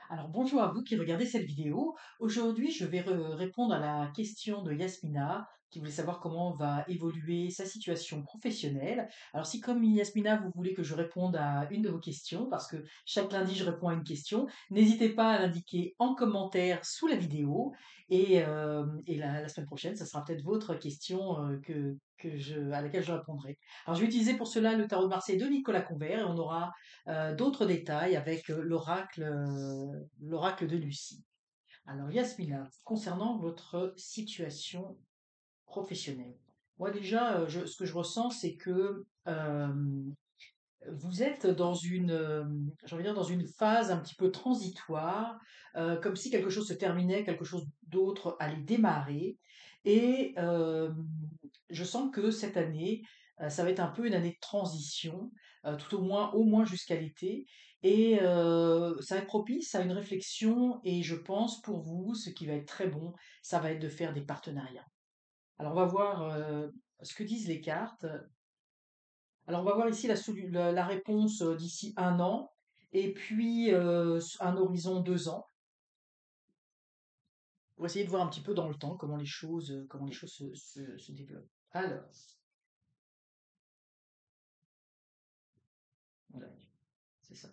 Alors bonjour à vous qui regardez cette vidéo. Aujourd'hui, je vais répondre à la question de Yasmina qui voulait savoir comment va évoluer sa situation professionnelle. Alors si comme Yasmina, vous voulez que je réponde à une de vos questions, parce que chaque lundi je réponds à une question, n'hésitez pas à l'indiquer en commentaire sous la vidéo et la semaine prochaine, ça sera peut-être votre question à laquelle je répondrai. Alors je vais utiliser pour cela le tarot de Marseille de Nicolas Convert et on aura d'autres détails avec l'oracle de Lucie. Alors Yasmina, concernant votre situation professionnelle, moi déjà, ce que je ressens, c'est que vous êtes dans j'ai envie de dire, dans une phase un petit peu transitoire, comme si quelque chose se terminait, quelque chose d'autre allait démarrer. Et je sens que cette année, ça va être un peu une année de transition, tout au moins jusqu'à l'été. Et ça va être propice à une réflexion. Et je pense pour vous, ce qui va être très bon, ça va être de faire des partenariats. Alors on va voir ce que disent les cartes. Alors, on va voir ici la réponse d'ici un an, et puis un horizon 2 ans, pour essayer de voir un petit peu dans le temps comment les choses se développent. Alors, voilà, c'est ça.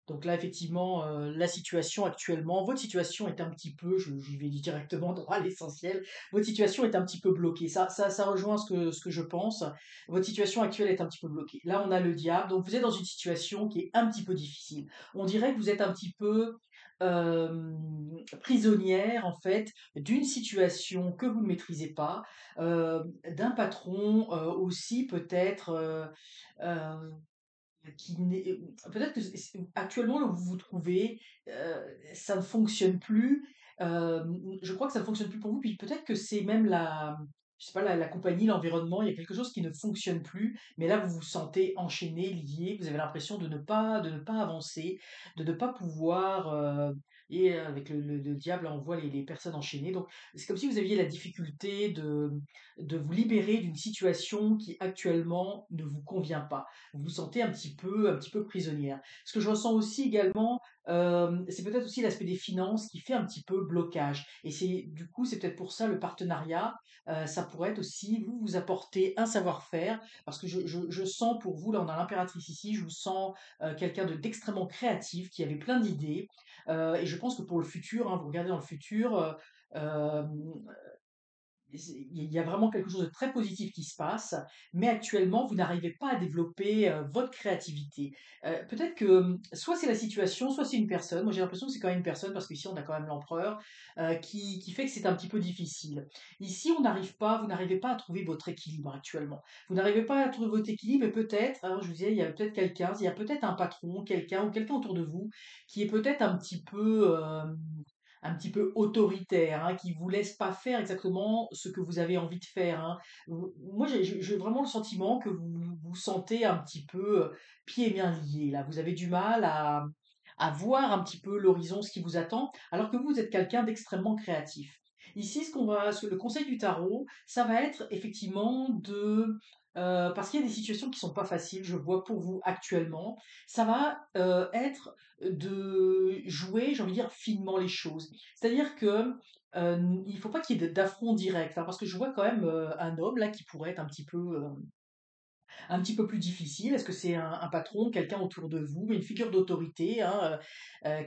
Donc là, effectivement, la situation actuellement, votre situation est un petit peu, je vais directement droit à l'essentiel, votre situation est un petit peu bloquée. Ça rejoint ce que je pense. Votre situation actuelle est un petit peu bloquée. Là, on a le diable, donc vous êtes dans une situation qui est un petit peu difficile. On dirait que vous êtes un petit peu euh, prisonnière, en fait, d'une situation que vous ne maîtrisez pas, d'un patron aussi peut-être. Euh, Peut-être que actuellement, là où vous vous trouvez, ça ne fonctionne plus. Je crois que ça ne fonctionne plus pour vous. Puis peut-être que c'est même je sais pas, la compagnie, l'environnement, il y a quelque chose qui ne fonctionne plus. Mais là, vous vous sentez enchaîné, lié. Vous avez l'impression de ne pas avancer, de ne pas pouvoir. Et avec le diable, on voit les personnes enchaînées. Donc, c'est comme si vous aviez la difficulté de vous libérer d'une situation qui actuellement ne vous convient pas. Vous vous sentez un petit peu prisonnière. Ce que je ressens aussi également, c'est peut-être aussi l'aspect des finances qui fait un petit peu blocage. Et du coup, c'est peut-être pour ça le partenariat, ça pourrait être aussi vous apporter un savoir-faire, parce que je sens pour vous, là on a l'impératrice ici, je vous sens quelqu'un d'extrêmement créatif, qui avait plein d'idées, et je pense que pour le futur, hein, vous regardez dans le futur, euh, il y a vraiment quelque chose de très positif qui se passe, mais actuellement, vous n'arrivez pas à développer votre créativité. Peut-être que soit c'est la situation, soit c'est une personne. Moi, j'ai l'impression que c'est quand même une personne, parce qu'ici, on a quand même l'empereur, qui fait que c'est un petit peu difficile. Ici, vous n'arrivez pas à trouver votre équilibre actuellement. Vous n'arrivez pas à trouver votre équilibre, et peut-être, alors je vous disais, il y a peut-être quelqu'un, il y a peut-être un patron, quelqu'un ou quelqu'un autour de vous qui est peut-être un petit peu autoritaire, hein, qui vous laisse pas faire exactement ce que vous avez envie de faire, hein. Moi, j'ai vraiment le sentiment que vous vous sentez un petit peu pieds et mains liés, là. Vous avez du mal à voir un petit peu l'horizon, ce qui vous attend, alors que vous êtes quelqu'un d'extrêmement créatif. Ici, le conseil du tarot, ça va être effectivement parce qu'il y a des situations qui sont pas faciles, je vois pour vous actuellement, ça va être de jouer, j'ai envie de dire, finement les choses. C'est-à-dire que il faut pas qu'il y ait d'affront direct, hein, parce que je vois quand même un homme là qui pourrait être un petit peu plus difficile. Est-ce que c'est un patron, quelqu'un autour de vous, une figure d'autorité, hein,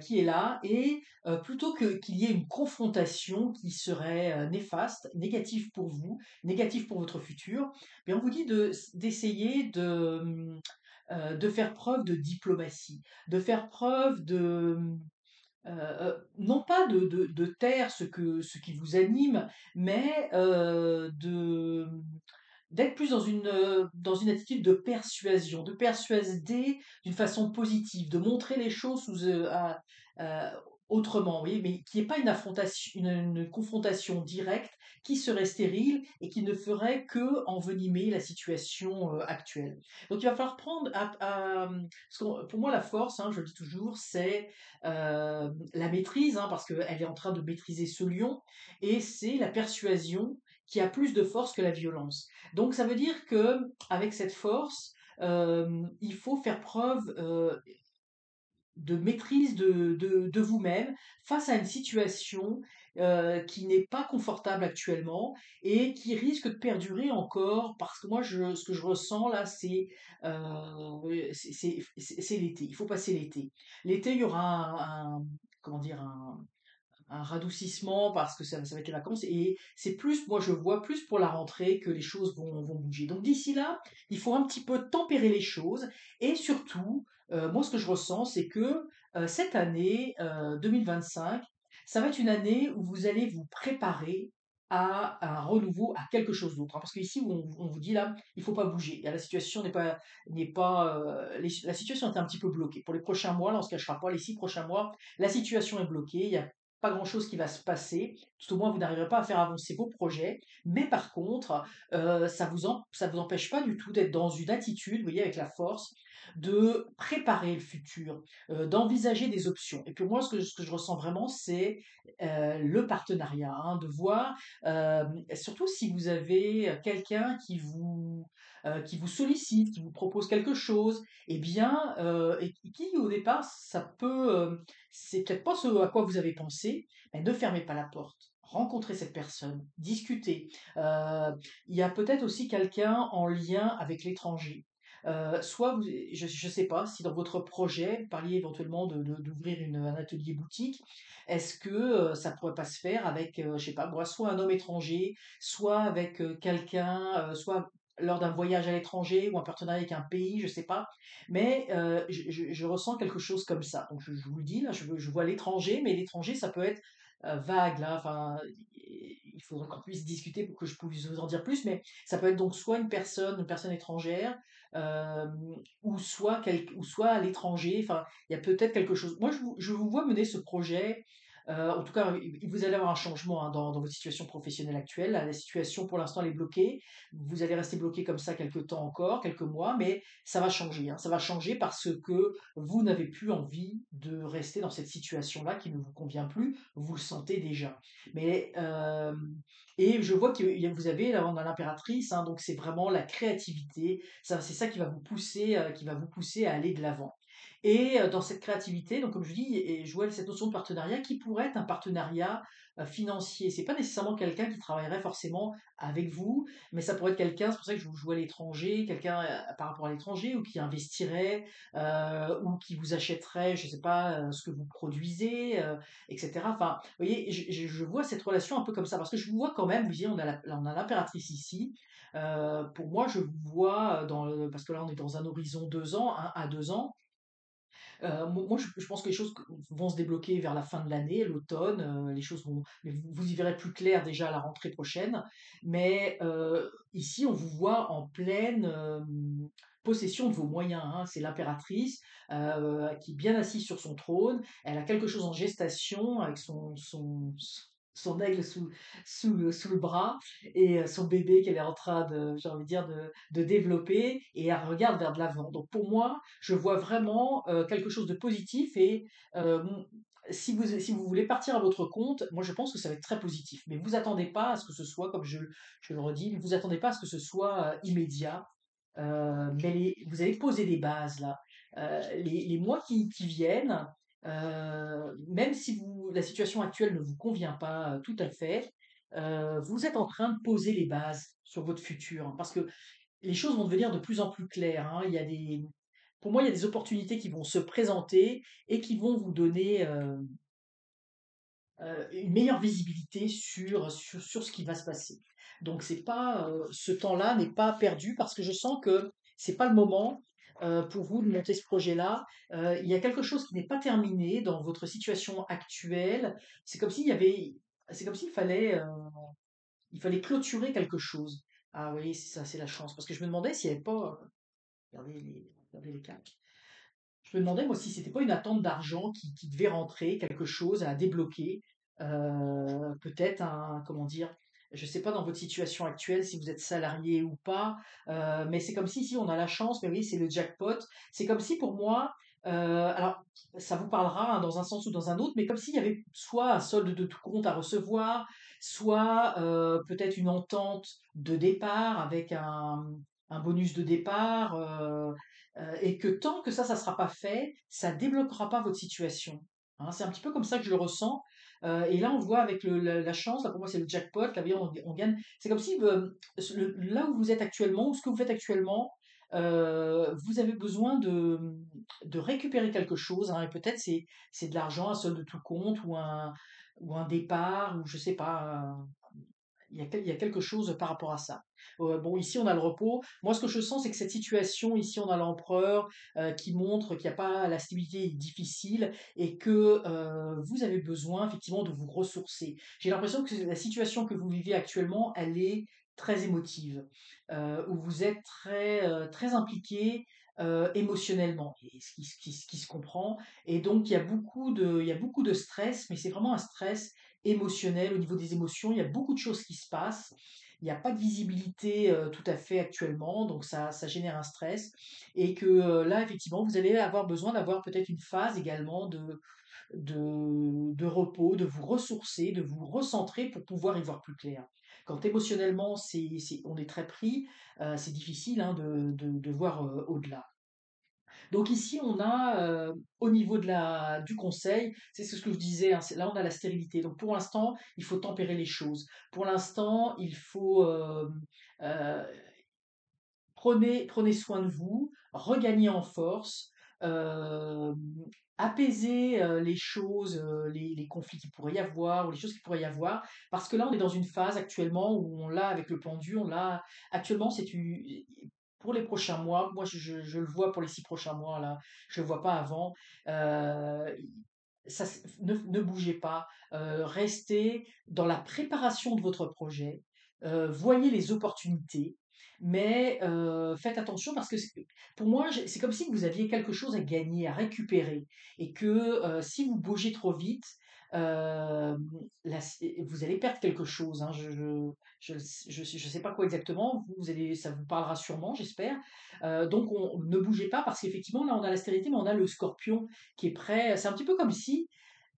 qui est là, et plutôt que qu'il y ait une confrontation qui serait néfaste, négative pour vous, négative pour votre futur, mais on vous dit d'essayer de faire preuve de diplomatie, de faire preuve non pas de taire ce qui vous anime, mais d'être plus dans une attitude de persuader d'une façon positive, de montrer les choses à- autrement, oui, mais qui n'est pas une affrontation, une confrontation directe qui serait stérile et qui ne ferait que envenimer la situation actuelle. Donc il va falloir pour moi la force, hein, je le dis toujours, c'est la maîtrise, hein, parce qu'elle est en train de maîtriser ce lion, et c'est la persuasion qui a plus de force que la violence. Donc ça veut dire que avec cette force, il faut faire preuve de maîtrise de vous-même face à une situation qui n'est pas confortable actuellement et qui risque de perdurer encore parce que moi, ce que je ressens là, c'est l'été. Il faut passer l'été. L'été, il y aura comment dire, un radoucissement parce que ça va être les vacances et c'est plus, moi je vois plus pour la rentrée que les choses vont bouger. Donc d'ici là, il faut un petit peu tempérer les choses et surtout, moi ce que je ressens, c'est que cette année 2025, ça va être une année où vous allez vous préparer à un renouveau, à quelque chose d'autre, hein. Parce qu'ici, on vous dit là, il faut pas bouger. La situation la situation est un petit peu bloquée. Pour les prochains mois, là, on se cachera pas, les 6 prochains mois, la situation est bloquée. Il y a pas grand-chose qui va se passer. Tout au moins, vous n'arriverez pas à faire avancer vos projets. Mais par contre, ça vous empêche pas du tout d'être dans une attitude, vous voyez, avec la force, de préparer le futur, d'envisager des options. Et puis moi, ce que je ressens vraiment, c'est le partenariat, hein, de voir, surtout si vous avez quelqu'un qui vous sollicite, qui vous propose quelque chose, eh bien, et qui au départ, c'est peut-être pas ce à quoi vous avez pensé, mais ne fermez pas la porte. Rencontrez cette personne, discutez. Il y a peut-être aussi quelqu'un en lien avec l'étranger. Soit je ne sais pas si dans votre projet, vous parliez éventuellement d'ouvrir un atelier boutique, est-ce que ça pourrait pas se faire avec, je sais pas, moi, soit un homme étranger, soit avec quelqu'un, soit lors d'un voyage à l'étranger ou un partenariat avec un pays, je sais pas. Mais je ressens quelque chose comme ça. Donc je vous le dis, là, je vois l'étranger, mais l'étranger, ça peut être vague, là. Enfin, il faudrait qu'on puisse discuter pour que je puisse vous en dire plus, mais ça peut être donc soit une personne étrangère, euh, ou soit à l'étranger. Enfin, il y a peut-être quelque chose. Moi, je vous vois mener ce projet. En tout cas, vous allez avoir un changement, hein, dans votre situation professionnelle actuelle. La situation, pour l'instant, elle est bloquée. Vous allez rester bloqué comme ça quelques temps encore, quelques mois, mais ça va changer, hein. Ça va changer parce que vous n'avez plus envie de rester dans cette situation-là qui ne vous convient plus. Vous le sentez déjà. Mais et je vois que vous avez là, on a l'impératrice, hein, donc c'est vraiment la créativité. Ça, c'est ça qui va vous pousser à aller de l'avant. Et dans cette créativité, donc comme je dis, et je vois cette notion de partenariat qui pourrait être un partenariat financier. C'est pas nécessairement quelqu'un qui travaillerait forcément avec vous, mais ça pourrait être quelqu'un, c'est pour ça que je vois l'étranger, quelqu'un par rapport à l'étranger, ou qui investirait, ou qui vous achèterait, je sais pas, ce que vous produisez, etc. Enfin, vous voyez, je vois cette relation un peu comme ça, parce que je vous vois quand même, vous voyez, on a l'impératrice ici. Pour moi, je vous vois parce que là, on est dans un horizon 2 ans, 1 à 2 ans. Moi, je pense que les choses vont se débloquer vers la fin de l'année, l'automne. Les choses vont, mais vous y verrez plus clair déjà à la rentrée prochaine. Mais ici, on vous voit en pleine possession de vos moyens, hein. C'est l'impératrice qui est bien assise sur son trône. Elle a quelque chose en gestation avec son aigle sous le bras et son bébé qu'elle est en train j'ai envie de dire, de développer, et elle regarde vers de l'avant. Donc pour moi, je vois vraiment quelque chose de positif et euh, si vous voulez partir à votre compte, moi je pense que ça va être très positif. Mais vous attendez pas à ce que ce soit, comme je le redis, vous attendez pas à ce que ce soit immédiat. Mais vous allez poser des bases là. Les mois qui viennent, même si la situation actuelle ne vous convient pas tout à fait, vous êtes en train de poser les bases sur votre futur, hein, parce que les choses vont devenir de plus en plus claires, hein. Pour moi, il y a des opportunités qui vont se présenter et qui vont vous donner une meilleure visibilité sur ce qui va se passer. Donc, ce temps-là n'est pas perdu parce que je sens que c'est pas le moment pour vous de monter ce projet-là. Il y a quelque chose qui n'est pas terminé dans votre situation actuelle. C'est comme s'il y avait, c'est comme il fallait clôturer quelque chose. Ah oui, c'est ça, c'est la chance. Parce que je me demandais s'il n'y avait pas, regardez les cartes. Je me demandais, moi, si c'était pas une attente d'argent qui devait rentrer, quelque chose à débloquer. Peut-être comment dire, je sais pas dans votre situation actuelle si vous êtes salarié ou pas, mais c'est comme si on a la chance, mais oui, c'est le jackpot. C'est comme si pour moi, alors ça vous parlera, hein, dans un sens ou dans un autre, mais comme s'il y avait soit un solde de tout compte à recevoir, soit peut-être une entente de départ avec un bonus de départ. et que tant que ça sera pas fait, ça débloquera pas votre situation. Hein, c'est un petit peu comme ça que je le ressens. Et là, on voit avec la chance, là pour moi c'est le jackpot, là on gagne. C'est comme si là où vous êtes actuellement, ou ce que vous faites actuellement, vous avez besoin de récupérer quelque chose, hein, et peut-être c'est de l'argent, un solde de tout compte, ou un départ, ou je sais pas, il y a quelque chose par rapport à ça. Bon, ici, on a le repos. Moi, ce que je sens, c'est que cette situation, ici, on a l'empereur qui montre qu'il n'y a pas la stabilité est difficile et que vous avez besoin, effectivement, de vous ressourcer. J'ai l'impression que la situation que vous vivez actuellement, elle est très émotive, où vous êtes très impliqué émotionnellement, et ce qui se comprend. Et donc, il y a beaucoup de stress, mais c'est vraiment un stress émotionnel, au niveau des émotions. Il y a beaucoup de choses qui se passent. Il n'y a pas de visibilité tout à fait actuellement, donc ça génère un stress. Et que là, effectivement, vous allez avoir besoin d'avoir peut-être une phase également de repos, de vous ressourcer, de vous recentrer pour pouvoir y voir plus clair. Quand émotionnellement, on est très pris, c'est difficile, hein, de voir au-delà. Donc ici, on a, au niveau du conseil, c'est ce que je disais, hein, là on a la stérilité. Donc pour l'instant, il faut tempérer les choses. Pour l'instant, il faut euh, prenez soin de vous, regagnez en force, euh, apaisez les choses, les conflits qu'il pourrait y avoir, ou les choses qu'il pourrait y avoir, parce que là on est dans une phase actuellement où on l'a avec le pendu, on l'a actuellement pour les prochains mois, moi je le vois pour les 6 prochains mois là, je le vois pas avant. euh, ne bougez pas, restez dans la préparation de votre projet, voyez les opportunités, mais faites attention parce que pour moi, c'est comme si vous aviez quelque chose à gagner, à récupérer, et que si vous bougez trop vite, euh, vous allez perdre quelque chose. Hein. Je sais pas quoi exactement. Ça vous parlera sûrement, j'espère. Donc, ne bougez pas parce qu'effectivement, là, on a la stérilité, mais on a le scorpion qui est prêt. C'est un petit peu comme si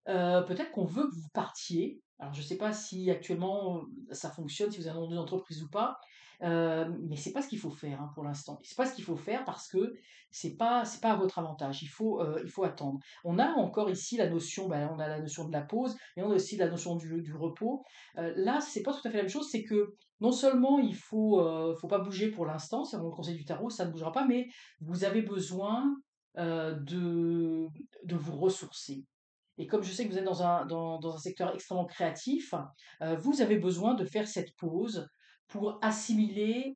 peut-être qu'on veut que vous partiez. Alors, je ne sais pas si actuellement ça fonctionne, si vous avez un nom d'entreprise ou pas, mais c'est pas ce qu'il faut faire, hein, pour l'instant. C'est pas ce qu'il faut faire parce que c'est pas à votre avantage. Il faut attendre. On a encore ici la notion, on a la notion de la pause, mais on a aussi la notion du repos. Là, c'est pas tout à fait la même chose. C'est que non seulement faut pas bouger pour l'instant, c'est dans le conseil du tarot, ça ne bougera pas, mais vous avez besoin euh, de, de vous ressourcer. Et comme je sais que vous êtes dans un secteur extrêmement créatif, vous avez besoin de faire cette pause pour assimiler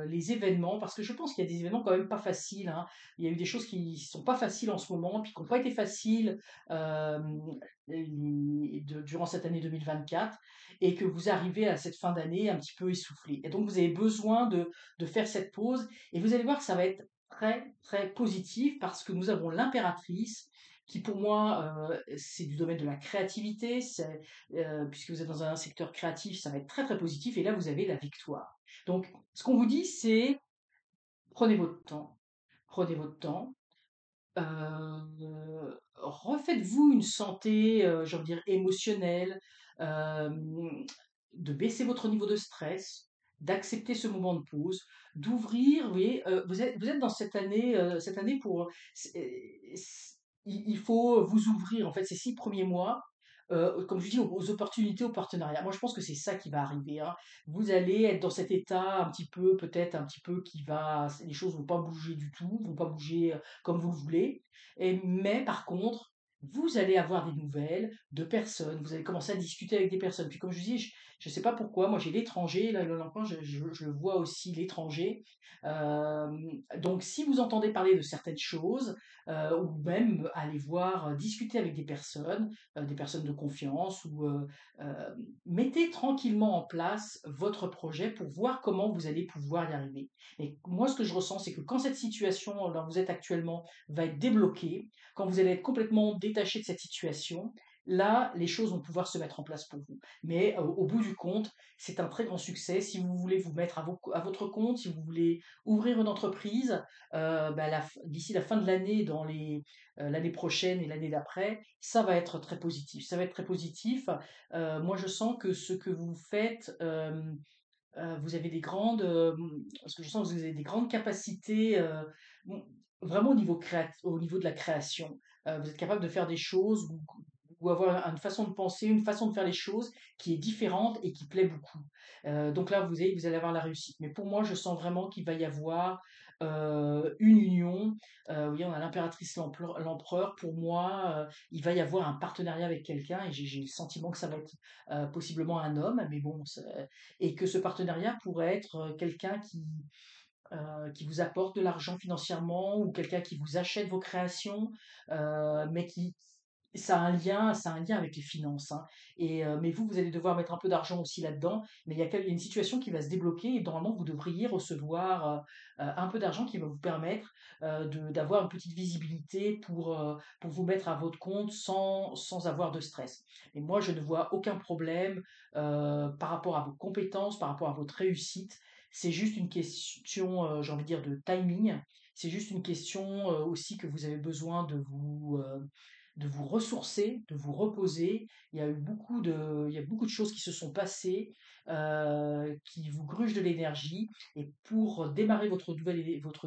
les événements, parce que je pense qu'il y a des événements quand même pas faciles. Hein. Il y a eu des choses qui sont pas faciles en ce moment, puis qui n'ont pas été faciles euh, durant cette année 2024, et que vous arrivez à cette fin d'année un petit peu essoufflé. Et donc vous avez besoin de faire cette pause, et vous allez voir que ça va être très positif, parce que nous avons l'impératrice qui pour moi, c'est du domaine de la créativité, puisque vous êtes dans un secteur créatif, ça va être très positif, et là vous avez la victoire. Donc ce qu'on vous dit, c'est prenez votre temps, prenez votre temps, refaites-vous une santé, j'ai envie de dire émotionnelle, euh, de baisser votre niveau de stress, d'accepter ce moment de pause, d'ouvrir. Vous voyez, vous êtes dans cette année pour. Il faut vous ouvrir, en fait, ces 6 premiers mois. Comme je dis, aux opportunités, aux partenariats. Moi, je pense que c'est ça qui va arriver. Hein. Vous allez être dans cet état un petit peu, peut-être un petit peu qui va, les choses vont pas bouger du tout, vont pas bouger comme vous le voulez. Mais par contre, vous allez avoir des nouvelles de personnes, vous allez commencer à discuter avec des personnes. Puis comme je dis, je ne sais pas pourquoi, moi j'ai l'étranger, là, l'emploi, je le vois aussi, l'étranger. Euh, donc si vous entendez parler de certaines choses, ou même aller voir, discuter avec des personnes de confiance, ou mettez tranquillement en place votre projet pour voir comment vous allez pouvoir y arriver. Et moi, ce que je ressens, c'est que quand cette situation dont vous êtes actuellement va être débloquée, quand vous allez être complètement détaché de cette situation, là, les choses vont pouvoir se mettre en place pour vous. Mais au bout du compte, c'est un très grand succès. Si vous voulez vous mettre à votre compte, si vous voulez ouvrir une entreprise, d'ici la fin de l'année, l'année prochaine et l'année d'après, ça va être très positif. Ça va être très positif. Moi, je sens que ce que vous faites vous avez des grandes, parce que je sens que vous avez des grandes capacités, mmh, vraiment au niveau de la création. Vous êtes capable de faire des choses ou avoir une façon de penser, une façon de faire les choses qui est différente et qui plaît beaucoup. Donc là, vous allez avoir la réussite. Mais pour moi, je sens vraiment qu'il va y avoir, une union. Oui, on a l'impératrice, l'empereur. Pour moi, il va y avoir un partenariat avec quelqu'un et j'ai le sentiment que ça va être, possiblement un homme, mais bon, et que ce partenariat pourrait être quelqu'un qui vous apporte de l'argent financièrement ou quelqu'un qui vous achète vos créations, mais qui ça a un lien avec les finances, hein. Mais vous allez devoir mettre un peu d'argent aussi là-dedans, mais il y a une situation qui va se débloquer et normalement vous devriez recevoir un peu d'argent qui va vous permettre d'avoir une petite visibilité pour vous mettre à votre compte sans avoir de stress. Et moi, je ne vois aucun problème par rapport à vos compétences, par rapport à votre réussite. C'est juste une question, j'ai envie de dire, de timing. C'est juste une question aussi que vous avez besoin de vous ressourcer, de vous reposer. Il y a beaucoup de choses qui se sont passées, qui vous grugent de l'énergie. Et pour démarrer votre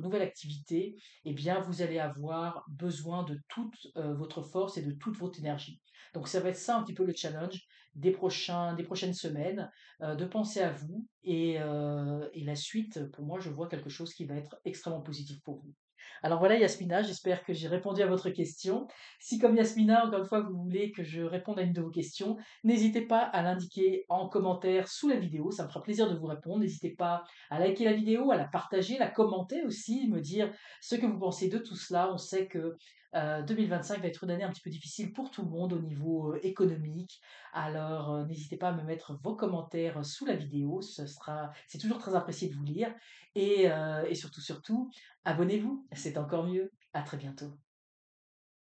nouvelle activité, eh bien, vous allez avoir besoin de toute votre force et de toute votre énergie. Donc, ça va être ça un petit peu le challenge des prochaines semaines, de penser à vous et la suite, pour moi, je vois quelque chose qui va être extrêmement positif pour vous. Alors voilà, Yasmina, j'espère que j'ai répondu à votre question. Si, comme Yasmina, encore une fois, vous voulez que je réponde à une de vos questions, n'hésitez pas à l'indiquer en commentaire sous la vidéo, ça me fera plaisir de vous répondre. N'hésitez pas à liker la vidéo, à la partager, la commenter aussi, me dire ce que vous pensez de tout cela. On sait que 2025 va être une année un petit peu difficile pour tout le monde au niveau économique. Alors n'hésitez pas à me mettre vos commentaires sous la vidéo, c'est toujours très apprécié de vous lire. Et surtout, abonnez-vous, c'est encore mieux. À très bientôt.